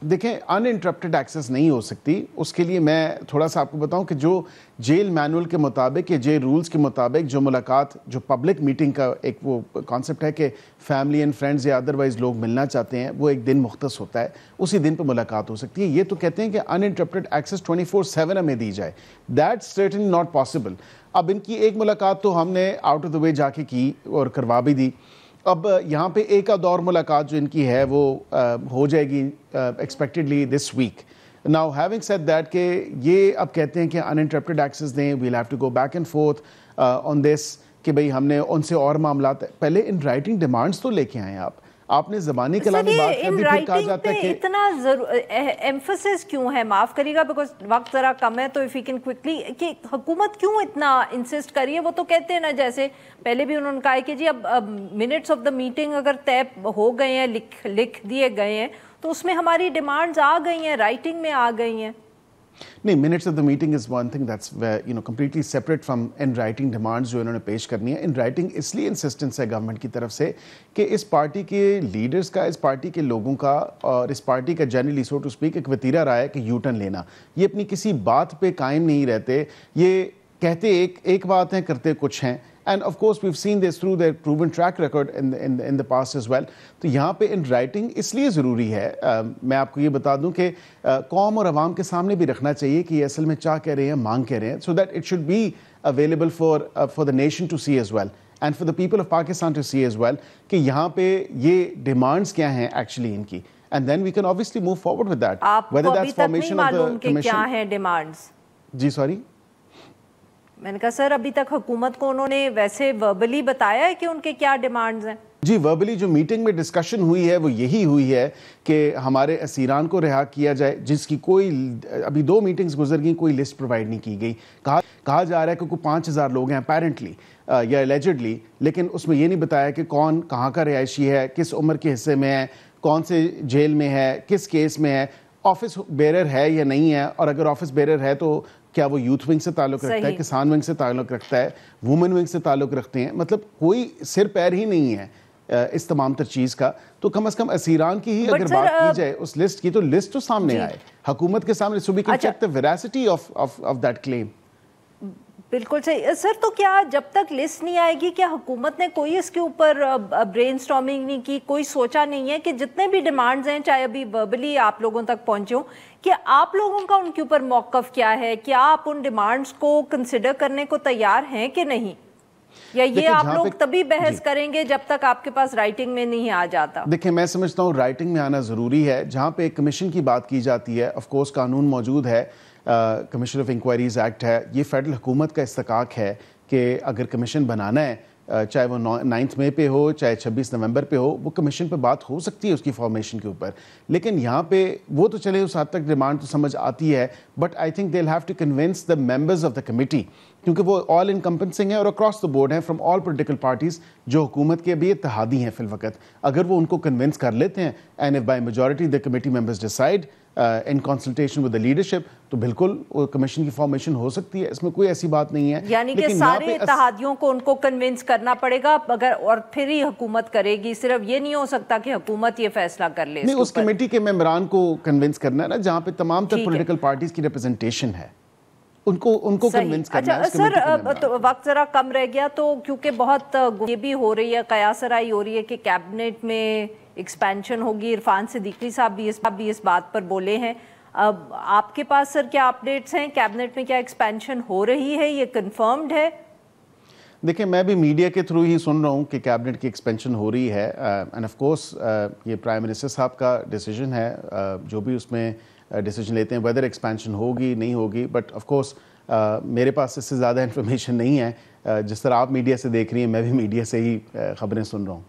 देखें, अनइंटरप्टेड एक्सेस नहीं हो सकती। उसके लिए मैं थोड़ा सा आपको बताऊं कि जो जेल मैनुअल के मुताबिक या जेल रूल्स के मुताबिक जो मुलाकात, जो पब्लिक मीटिंग का एक वो कॉन्सेप्ट है कि फैमिली एंड फ्रेंड्स या अदरवाइज लोग मिलना चाहते हैं, वो एक दिन मुख्तस होता है, उसी दिन पर मुलाकात हो सकती है। ये तो कहते हैं कि अनइंटरप्टेड एक्सेस 24/7 हमें दी जाए, दैट्स सर्टेनली नॉट पॉसिबल। अब इनकी एक मुलाकात तो हमने आउट ऑफ द वे जाके की और करवा भी दी। अब यहाँ पे एक और मुलाकात जो इनकी है वो हो जाएगी expectedly this week. Now having said that कि ये अब कहते हैं कि अनइंटरप्टेड एक्सेस दें, we'll have to go back and forth on this कि भाई हमने उनसे और मामला, पहले इन राइटिंग डिमांड्स तो लेके आए आपने ज़बानी कलाम में बात कर दी, फिर कहा जाता है कि इतना एम्फसिस क्यों है? माफ करिएगा बिकॉज वक्त जरा कम है, तो इफ यू कैन क्विकली कि हुकूमत क्यों इतना इंसिस्ट करी है? वो तो कहते हैं ना, जैसे पहले भी उन्होंने कहा है कि जी अब मिनट्स ऑफ द मीटिंग अगर तय हो गए हैं, लिख दिए गए हैं, तो उसमें हमारी डिमांड्स आ गई हैं, राइटिंग में आ गई हैं। नहीं, minutes of the meeting is one thing that's completely separate from in writing demands जो इन्होंने पेश करनी है। इन राइटिंग इसलिए इंसिस्टेंस है गवर्नमेंट की तरफ से कि इस पार्टी के लीडर्स का, इस पार्टी के लोगों का और इस पार्टी का जनरली सो टू स्पीक एक वतीरा रहा है कि यू टर्न लेना। ये अपनी किसी बात पे कायम नहीं रहते, ये कहते एक बात है, करते कुछ हैं। And of course we've seen this through their proven track record in the past as well. तो यहाँ पे इन राइटिंग इसलिए ज़रूरी है, मैं आपको ये बता दूं कि कौम और अवाम के सामने भी रखना चाहिए कि ये असल में क्या कह रहे हैं, मांग कह रहे हैं, so that it should be available for the nation to see as well and for the people of Pakistan to see as well कि यहाँ पे ये डिमांड्स क्या हैं एक्चुअली इनकी, and then we can obviously move forward with that. आपको अभी तक नहीं मालूम कि क्या हैं डिमांड्स? जी सॉरी, मैंने कहा सर अभी तक हुकूमत को उन्होंने वैसे वर्बली बताया है कि उनके क्या डिमांड्स हैं? जी, वर्बली जो मीटिंग में डिस्कशन हुई है वो यही हुई है कि हमारे असीरान को रिहा किया जाए, जिसकी कोई अभी 2 मीटिंग्स गुजर गई, कोई लिस्ट प्रोवाइड नहीं की गई। कहा जा रहा है कि कोई 5000 लोग हैं अपेरेंटली या एलिजिडली, लेकिन उसमें ये नहीं बताया कि कौन कहाँ का रिहायशी है, किस उम्र के हिस्से में है, कौन से जेल में है, किस केस में है, ऑफिस बेरर है या नहीं है, और अगर ऑफिस बेरर है तो क्या वो यूथ विंग से ताल्लुक़ रखता है, किसान विंग से ताल्लुक़ रखता है, वुमेन विंग से ताल्लुक़ रखते हैं, मतलब कोई सिर पैर ही नहीं है इस तमाम तर चीज़ का। तो कम से कम असीरान की ही अगर बात की जाए उस लिस्ट की, तो लिस्ट तो सामने आए हुकूमत के सामने, so we can check the veracity of that claim. बिल्कुल सही सर। तो क्या जब तक लिस्ट नहीं आएगी क्या हुकूमत ने कोई इसके ऊपर ब्रेनस्टॉर्मिंग नहीं की, कोई सोचा नहीं है कि जितने भी डिमांड्स हैं चाहे अभी वर्बली आप लोगों तक पहुंचे हो, कि आप लोगों का उनके ऊपर मौक़िफ़ क्या है, क्या आप उन डिमांड्स को कंसिडर करने को तैयार हैं कि नहीं, या ये आप लोग तभी बहस करेंगे जब तक आपके पास राइटिंग में नहीं आ जाता? देखिए मैं समझता हूँ राइटिंग में आना ज़रूरी है। जहाँ पे एक कमीशन की बात की जाती है, ऑफ कोर्स कानून मौजूद है, कमीशन ऑफ इंक्वायरीज एक्ट है, ये फेडरल हुकूमत का इस्तकाक है कि अगर कमीशन बनाना है, चाहे वो 9 मई पे हो चाहे 26 नवंबर पे हो, वो कमीशन पे बात हो सकती है उसकी फॉर्मेशन के ऊपर। लेकिन यहाँ पे वो तो चले उस हद तक डिमांड तो समझ आती है, but I think they will have to convince the members of the committee, क्योंकि वो ऑल इनकम्पेंसिंग है और अक्रॉस द बोर्ड है फ्रॉम ऑल पॉलिटिकल पार्टीज जो हुकूमत के अभी इत्तेहादी हैं फिल वक्त। अगर वो उनको कन्विंस कर लेते हैं and if by majority the committee members decide in consultation with the leadership, तो बिल्कुल कमीशन की फॉर्मेशन हो सकती है, इसमें कोई ऐसी बात नहीं है। यानी कि सारे इत्तेहादियों को उनको कन्विंस करना पड़ेगा अगर, और फिर ही हुकूमत करेगी, सिर्फ ये नहीं हो सकता कि हुकूमत ये फैसला कर ले। नहीं, उस कमेटी के मेंबरान को कन्विंस करना है ना, जहाँ पे तमाम तर पॉलिटिकल पार्टीज की रिप्रेजेंटेशन है, उनको कन्विंस करना है। अच्छा सर, तो वक्त जरा कम रह गया, तो क्योंकि बहुत ये भी हो रही है, कयासराई हो रही है कि कैबिनेट में एक्सपेंशन होगी, इरफान सिद्दीकी साहब भी इस बात पर बोले हैं। अब आपके पास सर क्या अपडेट्स हैं, कैबिनेट में क्या एक्सपेंशन हो रही है, ये कंफर्म्ड है? देखिए मैं भी मीडिया के थ्रू ही सुन रहा हूँ कि कैबिनेट की एक्सपेंशन हो रही है, एंड ऑफ कोर्स ये प्राइम मिनिस्टर साहब का डिसीजन है, जो भी उसमें डिसीजन लेते हैं वेदर एक्सपेंशन होगी नहीं होगी, बट ऑफ कोर्स मेरे पास इससे ज़्यादा इन्फॉर्मेशन नहीं है। जिस तरह आप मीडिया से देख रही हैं, मैं भी मीडिया से ही खबरें सुन रहा हूँ।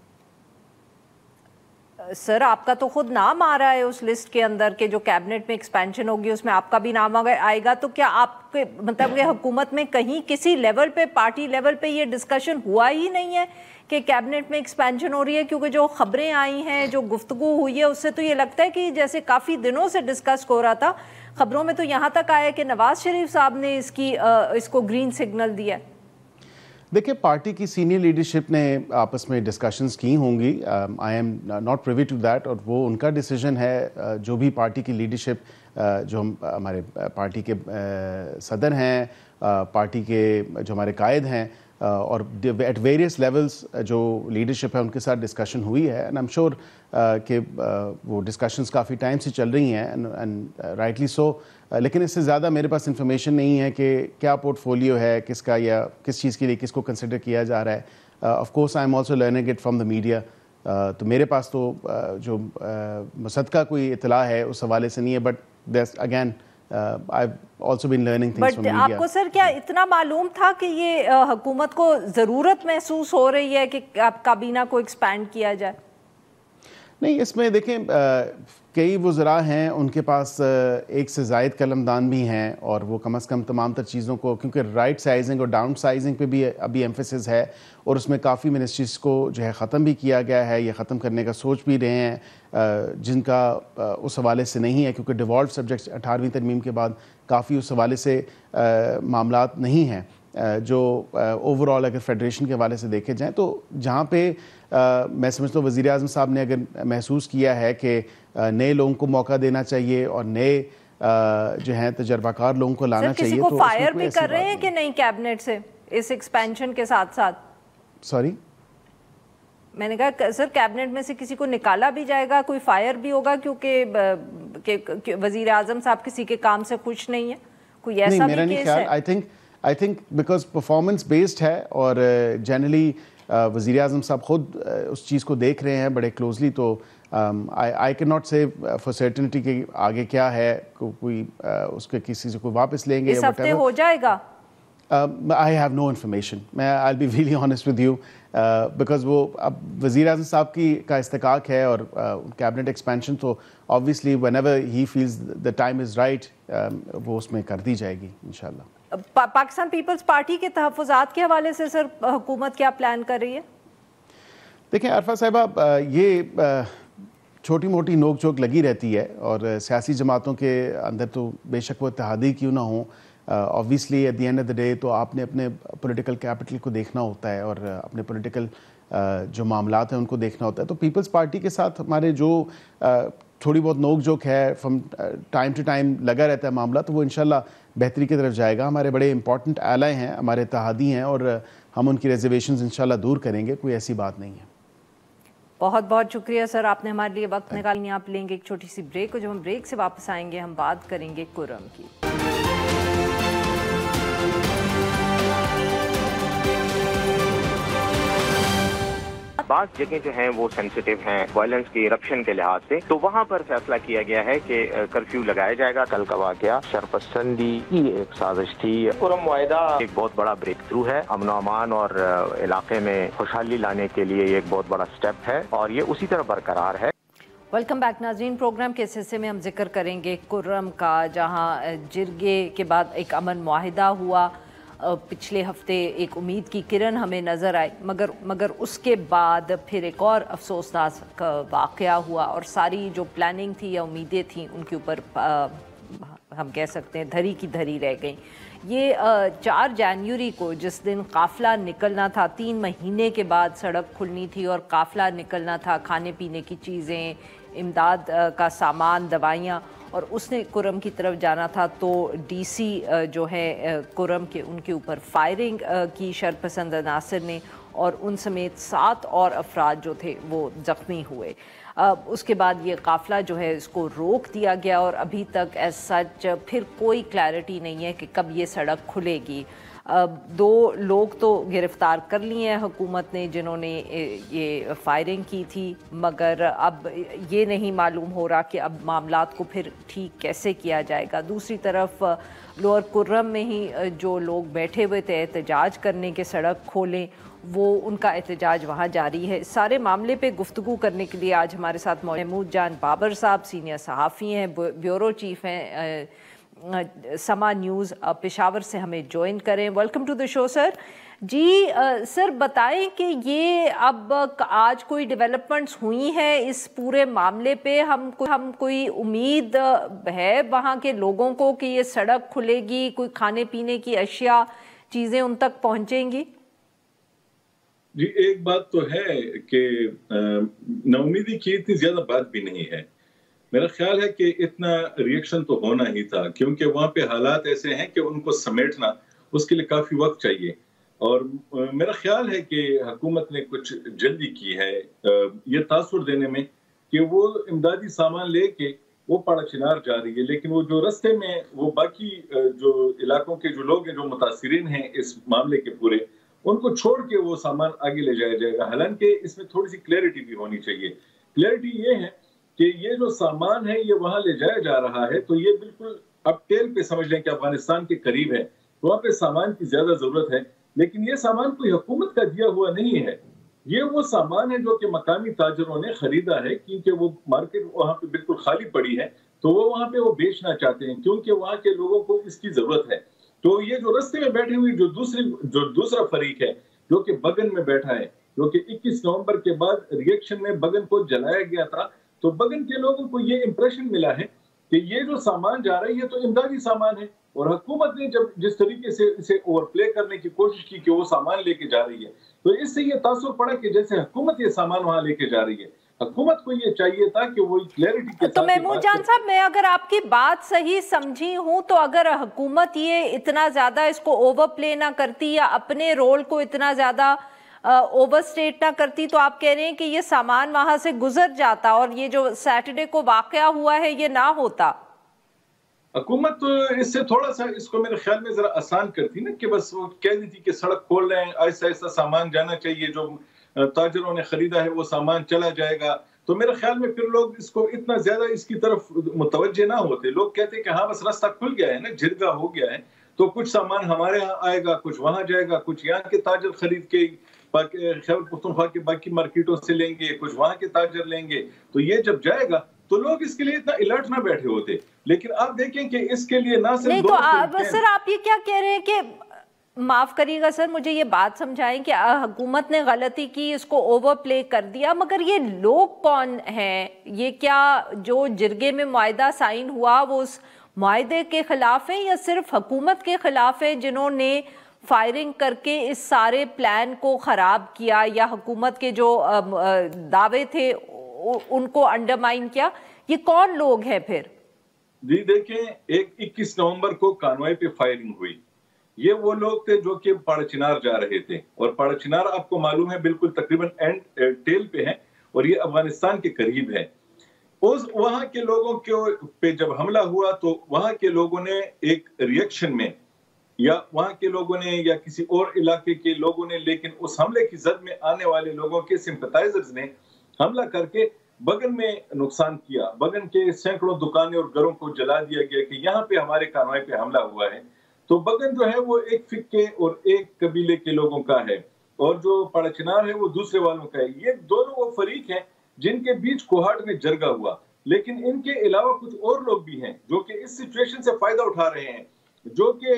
सर आपका तो खुद नाम आ रहा है उस लिस्ट के अंदर कि जो कैबिनेट में एक्सपेंशन होगी उसमें आपका भी नाम आएगा, तो क्या आपके मतलब कि हुकूमत में कहीं किसी लेवल पे, पार्टी लेवल पे ये डिस्कशन हुआ ही नहीं है कि कैबिनेट में एक्सपेंशन हो रही है? क्योंकि जो खबरें आई हैं, जो गुफ्तगू हुई है, उससे तो ये लगता है कि जैसे काफ़ी दिनों से डिस्कस हो रहा था। खबरों में तो यहाँ तक आया कि नवाज शरीफ साहब ने इसको ग्रीन सिग्नल दिया। देखिए पार्टी की सीनियर लीडरशिप ने आपस में डिस्कशंस की होंगी, I am not privy to that, और वो उनका डिसीजन है। जो भी पार्टी की लीडरशिप, जो हमारे पार्टी के सदर हैं, पार्टी के जो हमारे कायद हैं, और एट वेरियस लेवल्स जो लीडरशिप है उनके साथ डिस्कशन हुई है, एंड आई एम श्योर कि वो डिस्कशंस काफ़ी टाइम से चल रही हैं, एंड राइटली सो। लेकिन इससे ज़्यादा मेरे पास इंफॉर्मेशन नहीं है कि क्या पोर्टफोलियो है किसका, या किस चीज़ के लिए किसको कंसिडर किया जा रहा है। Of course I am also learning it from the media, तो मेरे पास तो जो मुसद्दका कोई इतला है उस हवाले से नहीं है, but that's again I've also been learning things from media. आपको सर क्या इतना मालूम था कि ये हुकूमत को ज़रूरत महसूस हो रही है कि काबीना को एक्सपैंड किया जाए? नहीं, इसमें देखें कई वज़रा हैं, उनके पास एक से ज़ायद कलमदान भी हैं, और वो कम से कम तमाम तर चीज़ों को, क्योंकि राइट साइजिंग और डाउन साइजिंग पे भी अभी एम्फेसिस है, और उसमें काफ़ी मिनिस्ट्रीज़ को जो है ख़त्म भी किया गया है, या ख़त्म करने का सोच भी रहे हैं, जिनका उस हवाले से नहीं है, क्योंकि डिवॉल्व सब्जेक्ट्स 18वीं तरमीम के बाद काफ़ी उस हवाले से मामलात नहीं हैं, जो ओवरऑल अगर फेडरेशन के हवाले से देखे जाएँ, तो जहाँ पे मैं समझता हूँ वज़ीर आज़म साहब ने अगर महसूस किया है कि नए लोगों को मौका देना चाहिए और नए जो हैं तजर्बाकार लोगों को लाना चाहिए, तो फायर भी कर रहे हैं कि नहीं कैबिनेट से इस एक्सपेंशन के साथ साथ? सॉरी, मैंने कहा सर कैबिनेट में से किसी को निकाला भी जाएगा, कोई फायर भी होगा क्योंकि वज़ीर आज़म साहब किसी के काम से खुश नहीं है, कोई ऐसा भी केस है? I think because performance based है, और जनरली वज़ीर आज़म साहब खुद उस चीज़ को देख रहे हैं बड़े क्लोजली, तो आई कैन नॉट से फॉर सर्टेनिटी कि आगे क्या है, कोई उसके किसी से कोई वापस लेंगे इस हफ्ते हो जाएगा? आई हैव नो इन्फॉर्मेशन, मैं I will be really honest with you, because वो अब वज़ीर आज़म साहब का इस्तेकाक है, और कैबिनेट एक्सपेंशन तो obviously whenever he feels the time is right वो उसमें कर दी जाएगी इंशाल्लाह। पाकिस्तान पीपल्स पार्टी के तहफ़्फ़ुज़ात के हवाले से सर हुकूमत क्या प्लान कर रही है? देखिए अरफा साहिबा, ये छोटी मोटी नोक झोंक लगी रहती है, और सियासी जमातों के अंदर तो बेशक वो इत्तेहादी क्यों ना हो, obviously at the end of the day तो आपने अपने पॉलिटिकल कैपिटल को देखना होता है, और अपने पॉलिटिकल जो मामलात हैं उनको देखना होता है। तो पीपल्स पार्टी के साथ हमारे जो थोड़ी बहुत नोक झोंक है, फ्रॉम टाइम टू टाइम लगा रहता है मामला, तो वो इंशाल्लाह बेहतरी की तरफ जाएगा। हमारे बड़े इंपॉर्टेंट एलाय हैं, हमारे इत्तेहादी हैं, और हम उनकी रिजर्वेशंस इंशाल्लाह दूर करेंगे, कोई ऐसी बात नहीं है। बहुत बहुत शुक्रिया सर, आपने हमारे लिए वक्त निकाली। आप लेंगे एक छोटी सी ब्रेक, और जब हम ब्रेक से वापस आएंगे हम बात करेंगे कुर्रम की। बात जगह जो हैं वो सेंसिटिव हैं वायलेंस की इरप्शन के लिहाज से, तो वहाँ पर फैसला किया गया है कि कर्फ्यू लगाया जाएगा। कल का वाकया शरपसंदी की एक साजिश थी। कुर्रम मुआहिदा एक बहुत बड़ा ब्रेक थ्रू है, अमन अमान और इलाके में खुशहाली लाने के लिए एक बहुत बड़ा स्टेप है, और ये उसी तरह बरकरार है। वेलकम बैक नाज़रीन। प्रोग्राम के इस हिस्से में हम जिक्र करेंगे कुर्रम का, जहाँ जिरगे के बाद एक अमन मुआहिदा हुआ। पिछले हफ्ते एक उम्मीद की किरण हमें नज़र आई, मगर उसके बाद फिर एक और अफसोसनाक वाक़या हुआ, और सारी जो प्लानिंग थी या उम्मीदें थी उनके ऊपर हम कह सकते हैं धरी की धरी रह गई। ये 4 जनवरी को जिस दिन काफ़िला निकलना था, 3 महीने के बाद सड़क खुलनी थी और काफ़िला निकलना था, खाने पीने की चीज़ें, इमदाद का सामान, दवाइयाँ, और उसने कुर्रम की तरफ जाना था, तो डीसी जो है कुर्रम के, उनके ऊपर फायरिंग की शरपसंद अनासर ने, और उन समेत 7 और अफराद जो थे वो ज़ख्मी हुए। उसके बाद ये काफ़िला जो है इसको रोक दिया गया, और अभी तक एज सच फिर कोई क्लैरिटी नहीं है कि कब ये सड़क खुलेगी। 2 लोग तो गिरफ़्तार कर लिए हैं हुकूमत ने जिन्होंने ये फायरिंग की थी, मगर अब ये नहीं मालूम हो रहा कि अब मामलात को फिर ठीक कैसे किया जाएगा। दूसरी तरफ लोअर कुर्रम में ही जो लोग बैठे हुए थे एहतजाज करने के सड़क खोलें, वो उनका एहतजाज वहाँ जारी है। सारे मामले पे गुफ्तगू करने के लिए आज हमारे साथ महमूद जान बाबर साहब सीनियर सहाफ़ी हैं, ब्यूरो चीफ़ हैं समा न्यूज़ पेशावर से, हमें ज्वाइन करें। Welcome to the show sir. जी सर, बताएं कि ये अब आज कोई डेवलपमेंट्स हुई हैं इस पूरे मामले पे? हम कोई उम्मीद है वहाँ के लोगों को कि ये सड़क खुलेगी, कोई खाने पीने की अशिया चीज़ें उन तक पहुँचेंगी? जी, एक बात तो है कि नाउमीदी की इतनी ज्यादा बात भी नहीं है। मेरा ख्याल है कि इतना रिएक्शन तो होना ही था, क्योंकि वहाँ पे हालात ऐसे हैं कि उनको समेटना उसके लिए काफी वक्त चाहिए। और मेरा ख्याल है कि हुकूमत ने कुछ जल्दी की है ये तासुर देने में कि वो इमदादी सामान लेके वो पाड़ा चिनार जा रही है, लेकिन वो जो रास्ते में वो बाकी जो इलाकों के जो लोग हैं जो मुतासिरीन हैं इस मामले के पूरे, उनको छोड़ के वो सामान आगे ले जाया जाएगा। हालांकि इसमें थोड़ी सी क्लैरिटी भी होनी चाहिए। क्लैरिटी ये है कि ये जो सामान है ये वहां ले जाया जा रहा है, तो ये बिल्कुल अब टेल पे समझ लें कि अफगानिस्तान के करीब है, वहां पे सामान की ज्यादा जरूरत है, लेकिन ये सामान कोई हुकूमत का दिया हुआ नहीं है। ये वो सामान है जो कि मकामी ताजरों ने खरीदा है, क्योंकि वो मार्केट वहां पे बिल्कुल खाली पड़ी है, तो वो वहां पे वो बेचना चाहते हैं, क्योंकि वहां के लोगों को इसकी जरूरत है। तो ये जो रास्ते में बैठी हुई जो दूसरा फरीक है जो कि बगन में बैठा है, जो कि 21 नवंबर के बाद रिएक्शन में बगन को जलाया गया था, तो बगन के लोगों को ये इंप्रेशन मिला है कि ये जो सामान जा रही है तो इमदादी सामान है, और हुकूमत ने जब जिस तरीके से इसे ओवरप्ले करने की कोशिश की कि वो सामान लेके जा रही है, तो इससे ये तासुर पड़ा कि जैसे हुकूमत ये सामान वहां लेके जा रही है। हुकूमत को ये चाहिए था कि वो क्लैरिटी के साथ। तो महमूद जान साहब, मैं अगर आपकी बात सही समझी हूं, तो अगर हुकूमत ये इतना ज्यादा इसको ओवरप्ले ना करती या अपने रोल को इतना ज्यादा ओवरस्टेट ना करती, तो आप कह रहे हैं कि ये सामान वहां से गुजर जाता और ये जो सैटरडे को वाकया हुआ है ये ना होता। हुकूमत तो इससे थोड़ा सा इसको मेरे ख्याल में जरा आसान करती ना, कि बस वो कह दी थी कि सड़क खोल रहे हैं, ऐसा ऐसा सामान जाना चाहिए, जो ताजरों ने खरीदा है वो सामान चला जाएगा, तो मेरे ख्याल में फिर लोग इसको इतना ज्यादा इसकी तरफ मुतवज्जे ना होते। लोग कहते कि हाँ बस रास्ता खुल गया है ना, जिरगा हो गया है, तो कुछ सामान हमारे यहाँ आएगा, कुछ वहां जाएगा, कुछ यहाँ के ताजर खरीद के खैबर पख्तूनख्वा के बाकी मार्केटों से लेंगे, कुछ वहां के ताजर लेंगे, तो ये जब जाएगा तो लोग इसके लिए इतना अलर्ट ना बैठे होते। लेकिन आप देखें कि इसके लिए ना सिर्फ नहीं, तो सर आप ये क्या कह रहे हैं कि, माफ करिएगा सर, मुझे ये बात समझाएं कि हुकूमत ने गलती की, इसको ओवरप्ले कर दिया, मगर ये लोग कौन हैं? ये क्या जो जिरगे में मुआहिदा साइन हुआ वो उस मुआहिदे के खिलाफ है या सिर्फ हुकूमत के खिलाफ है जिन्होंने फायरिंग करके इस सारे प्लान को खराब किया, या हुकूमत के जो दावे थे उनको अंडरमाइन किया? ये कौन लोग हैं फिर? जी देखें, 21 नवंबर को कानवाई पे फायरिंग हुई। ये वो लोग थे जो कि पाड़चिनार जा रहे थे, और पाड़चिनार आपको मालूम है बिल्कुल तकरीबन एंड टेल पे है और ये अफगानिस्तान के करीब है। उस वहां के लोगों के पे जब हमला हुआ तो वहां के लोगों ने एक रिएक्शन में, या वहां के लोगों ने या किसी और इलाके के लोगों ने, लेकिन उस हमले की जद में आने वाले लोगों के सिंपैथाइजर्स ने हमला करके बगन में नुकसान किया। बगन के सैकड़ों दुकानें और घरों को जला दिया गया कि यहाँ पे हमारे कानवाई पे हमला हुआ है। तो बगन जो है वो एक फिक्के और एक कबीले के लोगों का है, और जो पाड़चिनार है वो दूसरे वालों का है। ये दोनों वो फरीक हैं जिनके बीच कोहाट में जरगा हुआ, लेकिन इनके अलावा कुछ और लोग भी हैं जो कि इस सिचुएशन से फायदा उठा रहे हैं, जो कि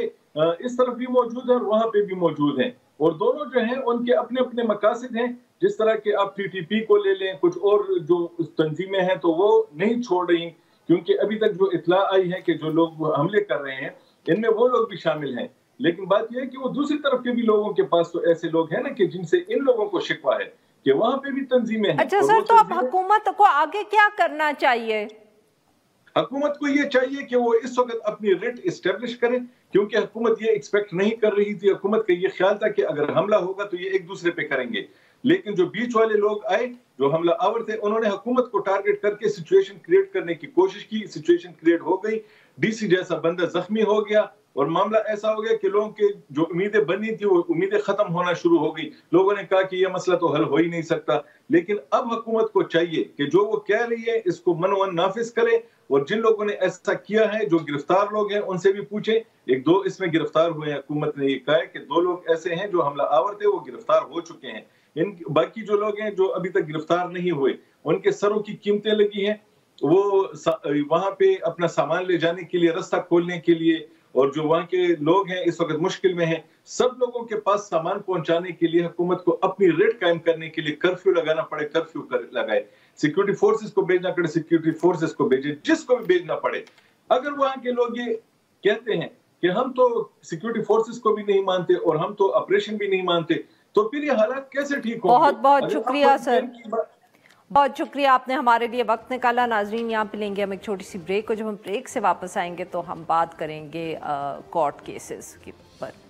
इस तरफ भी मौजूद है और वहां पे भी मौजूद हैं, और दोनों जो हैं उनके अपने अपने मकासद हैं। जिस तरह के आप टीटीपी को ले लें, कुछ और जो तंजीमें हैं तो वो नहीं छोड़ रही, क्योंकि अभी तक जो इत्ला आई है कि जो लोग हमले कर रहे हैं इनमें वो लोग भी शामिल हैं। लेकिन बात यह है कि वो दूसरी तरफ के भी लोगों के पास तो ऐसे लोग हैं ना कि जिनसे इन लोगों को शिकवा है कि वहां पे भी तंजीमें हैं। अच्छा सर, तो अब हुकूमत को आगे क्या करना चाहिए? हुकूमत को ये चाहिए कि वो इस वक्त अपनी रिट इस्टेब्लिश करे, क्योंकि हुकूमत ये एक्सपेक्ट नहीं कर रही थी। हुकूमत का ये ख्याल था कि अगर हमला होगा तो ये एक दूसरे पे करेंगे, लेकिन जो बीच वाले लोग आए, जो हमला आवर थे, उन्होंने हुकूमत को टारगेट करके सिचुएशन क्रिएट करने की कोशिश की। सिचुएशन क्रिएट हो गई, डीसी जैसा बंदा जख्मी हो गया, और मामला ऐसा हो गया कि लोगों के जो उम्मीदें बनी थी वो उम्मीदें खत्म होना शुरू हो गई। लोगों ने कहा कि ये मसला तो हल हो ही नहीं सकता। लेकिन अब हुकूमत को चाहिए कि जो वो कह रही है इसको मनोवन नाफिज करे, और जिन लोगों ने ऐसा किया है, जो गिरफ्तार लोग हैं, उनसे भी पूछे। एक दो इसमें गिरफ्तार हुए हैं, हुकूमत ने ये कहा है कि 2 लोग ऐसे हैं जो हमला आवर थे, वो गिरफ्तार हो चुके हैं। इन बाकी जो लोग हैं जो अभी तक गिरफ्तार नहीं हुए, उनके सरों की कीमतें लगी हैं, वो वहां पे अपना सामान ले जाने के लिए, रास्ता खोलने के लिए, और जो वहां के लोग हैं इस वक्त मुश्किल में हैं, सब लोगों के पास सामान पहुंचाने के लिए हुकूमत को अपनी रेट कायम करने के लिए कर्फ्यू लगाना पड़े, कर्फ्यू लगाए। सिक्योरिटी फोर्सेस को भेजना पड़े, सिक्योरिटी फोर्सेस को भेजे, जिसको भी भेजना पड़े। अगर वहां के लोग ये कहते हैं कि हम तो सिक्योरिटी फोर्सेस को भी नहीं मानते और हम तो ऑपरेशन भी नहीं मानते, तो फिर ये हालात कैसे ठीक होंगे? बहुत बहुत शुक्रिया सर, बहुत शुक्रिया, आपने हमारे लिए वक्त निकाला। नाजरीन, यहाँ पे लेंगे हम एक छोटी सी ब्रेक, और जब हम ब्रेक से वापस आएंगे तो हम बात करेंगे कोर्ट केसेस की पर।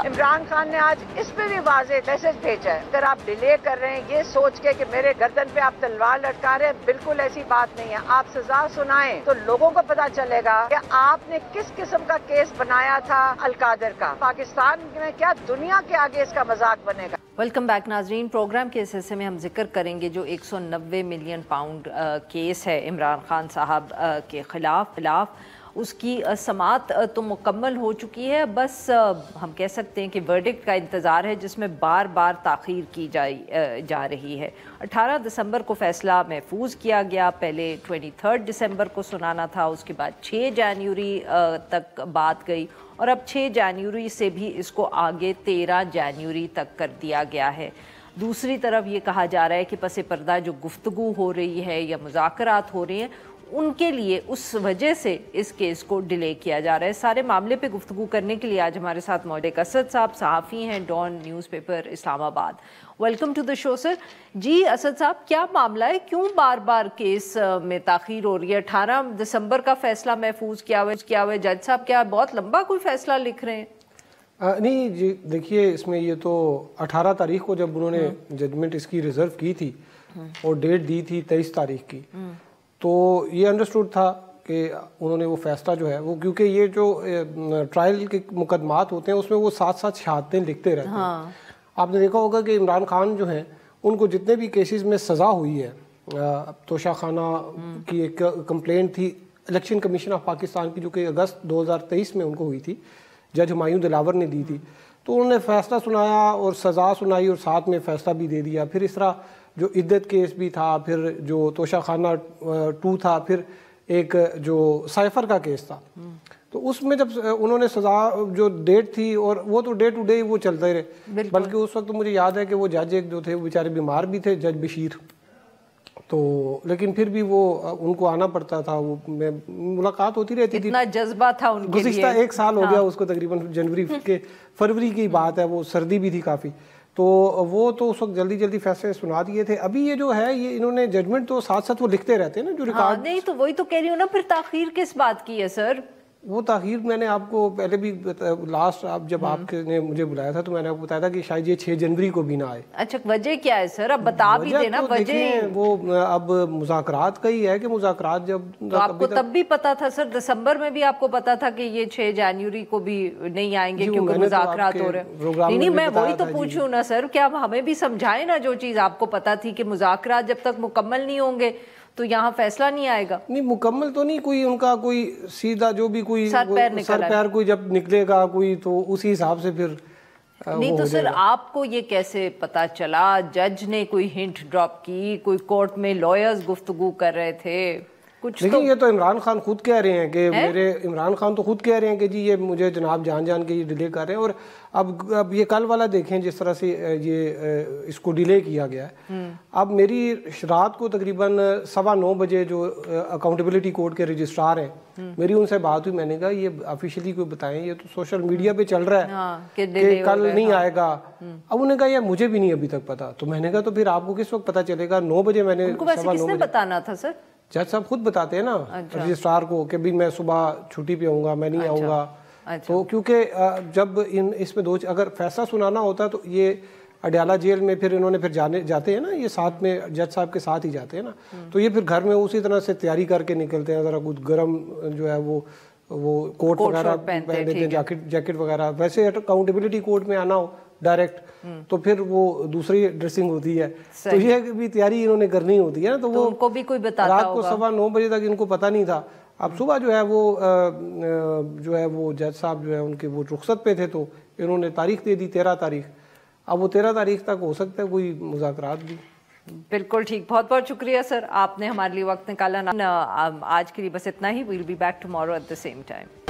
इमरान खान ने आज इस पे भी वाज़ेह मैसेज भेजा है, अगर आप डिले कर रहे हैं ये सोच के कि मेरे गर्दन पे आप तलवार लटका रहे हैं, बिल्कुल ऐसी बात नहीं है। आप सजा सुनाएं तो लोगों को पता चलेगा कि आपने किस किस्म का केस बनाया था अलकादर का। पाकिस्तान में क्या दुनिया के आगे इसका मजाक बनेगा। वेलकम बैक नाजरीन। प्रोग्राम के इस हिस्से में हम जिक्र करेंगे जो 190 मिलियन पाउंड केस है इमरान खान साहब के खिलाफ। उसकी समाअत तो मुकम्मल हो चुकी है, बस हम कह सकते हैं कि वर्डिक्ट का इंतज़ार है, जिसमें बार बार ताख़ीर की जा रही है। 18 दिसंबर को फ़ैसला महफूज किया गया, पहले 23 दिसंबर को सुनाना था, उसके बाद 6 जनवरी तक बात गई, और अब 6 जनवरी से भी इसको आगे 13 जनवरी तक कर दिया गया है। दूसरी तरफ ये कहा जा रहा है कि पसे पर्दा जो गुफ्तगू हो रही है या मुज़ाकरात हो रहे हैं, उनके लिए उस वजह से इस केस को डिले किया जा रहा है। सारे मामले पे गुफ्तगू करने के लिए आज हमारे साथ मौजूद असद साहब, सहाफ़ी हैं, Dawn newspaper Islamabad. Welcome to the show sir. जी असद साहब, क्या मामला है, क्यों बार बार केस में ताख़ीर हो रही है? 18 दिसंबर का फ़ैसला महफूज किया हुआ है, जज साहब क्या बहुत लंबा कोई फ़ैसला लिख रहे हैं? नहीं जी, देखिए इसमें ये तो 18 तारीख को जब उन्होंने जजमेंट इसकी रिज़र्व की थी और डेट दी थी 23 तारीख की, तो ये अंडरस्टूड था कि उन्होंने वो फ़ैसला जो है वो, क्योंकि ये जो ट्रायल के मुकदमात होते हैं उसमें वो साथ साथ शहादतें लिखते रहते हैं। आपने देखा होगा कि इमरान खान जो हैं उनको जितने भी केसेस में सज़ा हुई है, तोशा खाना की एक कंप्लेंट थी इलेक्शन कमीशन ऑफ पाकिस्तान की, जो कि अगस्त 2023 में उनको हुई थी, जज हुमायूं दिलावर ने दी थी, तो उन्होंने फ़ैसला सुनाया और सज़ा सुनाई और साथ में फ़ैसला भी दे दिया। फिर इस तरह जो इद्दत केस भी था, फिर जो तोशा खाना 2 था, फिर एक जो साइफर का केस था, तो उसमें जब उन्होंने सज़ा जो डेट थी, और वो तो डे टू डे वो चलते रहे, बल्कि उस वक्त तो मुझे याद है कि वो जज एक जो थे वो बेचारे बीमार भी थे, जज बशीर, تو لیکن پھر بھی وہ ان کو آنا پڑتا تھا, وہ ملاقات ہوتی رہتی تھی. اتنا جذبہ تھا ان کے لیے. گزشتہ 1 سال ہو گیا اس کو تقریباً, فروری کی بات ہے, وہ سردی بھی تھی کافی, تو وہ تو اس وقت جلدی جلدی فیصلے سنا دیے تھے. ابھی یہ جو ہے یہ انہوں نے ججمنٹ تو ساتھ ساتھ وہ لکھتے رہتے ہیں نا جو ریکارڈ. نہیں تو وہی تو کہہ رہی ہوں نا, پھر تاخیر کس بات کی ہے سر؟ وہ تاخیر میں نے آپ کو پہلے بھی لاسٹ جب آپ نے مجھے بلایا تھا تو میں نے آپ کو بتایا تھا کہ شاید یہ 6 جنوری کو بھی نہ آئے. اچھا وجہ کیا ہے سر؟ اب بتا بھی دینا وجہ. وہ اب مذاکرات کا ہی ہے کہ مذاکرات جب تو آپ کو تب بھی پتا تھا سر, دسمبر میں بھی آپ کو پتا تھا کہ یہ 6 جنوری کو بھی نہیں آئیں گے کیونکہ مذاکرات ہو رہے ہیں. نہیں میں وہی تو پوچھوں نا سر, کیا ہمیں بھی سمجھائے نا جو چیز آپ کو پتا تھی کہ مذاکرات جب تک مکمل نہیں ہوں گے تو یہاں فیصلہ نہیں آئے گا. نہیں مکمل تو نہیں, کوئی ان کا کوئی سیدھا جو بھی کوئی سر پیر کوئی جب نکلے گا کوئی تو اسی حساب سے پھر نہیں. تو سر آپ کو یہ کیسے پتا چلا؟ جج نے کوئی ہنٹ ڈراپ کی, کوئی کورٹ میں لائرز گفتگو کر رہے تھے کچھ؟ لیکن یہ تو عمران خان خود کہہ رہے ہیں کہ عمران خان تو خود کہہ رہے ہیں کہ جی یہ مجھے جناب جان کے یہ ڈیلے کر رہے ہیں. اور اب یہ کل والا دیکھیں جس طرح سے یہ اس کو ڈیلے کیا گیا ہے. اب میری رات کو تقریباً 9:15 بجے جو اکاؤنٹیبلٹی کورٹ کے رجسٹرار ہیں, میری ان سے بات ہوئی. میں نے کہا یہ آفیشلی کوئی بتائیں, یہ تو سوشل میڈیا پہ چل رہا ہے کہ کل نہیں آئے گا. اب انہوں نے کہا یہ مجھے بھی نہیں ابھی تک پتا. تو میں نے کہا تو پھر آپ کو کس وقت پتا چلے گا؟ 9 بجے میں نے. ان کو ویسے کس نے بتانا تھا سر؟ جج صاحب خود بتاتے ہیں نا رجسٹرار کو کہ بھی میں صبح چھٹی پہ آؤں گا, میں نہیں آؤں گا. تو کیونکہ جب اس میں اگر فیصلہ سنانا ہوتا تو یہ اڈیالہ جیل میں پھر انہوں نے پھر جاتے ہیں نا, یہ ساتھ میں جج صاحب کے ساتھ ہی جاتے ہیں نا, تو یہ پھر گھر میں اسی طرح سے تیاری کر کے نکلتے ہیں, ذرا کچھ گرم جو ہے وہ کوٹ وغیرہ پہن لیتے ہیں, جیکٹ وغیرہ. ویسے اکاؤنٹیبلٹی کورٹ میں آنا ہو ڈائریکٹ تو پھر وہ دوسری ڈریسنگ ہوتی ہے, تو یہ بھی تیاری انہوں نے کرنی ہوتی ہے نا. تو وہ ان کو بھی کوئی بتاتا رات کو 9:15 بجے تک ان کو پتہ نہیں تھا. اب صبح جو ہے وہ جج صاحب جو ہے ان کے وہ رخصت پہ تھے, تو انہوں نے تاریخ دے دی 13 تاریخ. اب وہ 13 تاریخ تک ہو سکتا ہے کوئی مذاکرات بھی. بالکل ٹھیک, بہت بہت شکریہ سر, آپ نے ہمارے لیے وقت نکالا. آج کے لیے بس اتنا ہی. We'll be back tomorrow at the same time.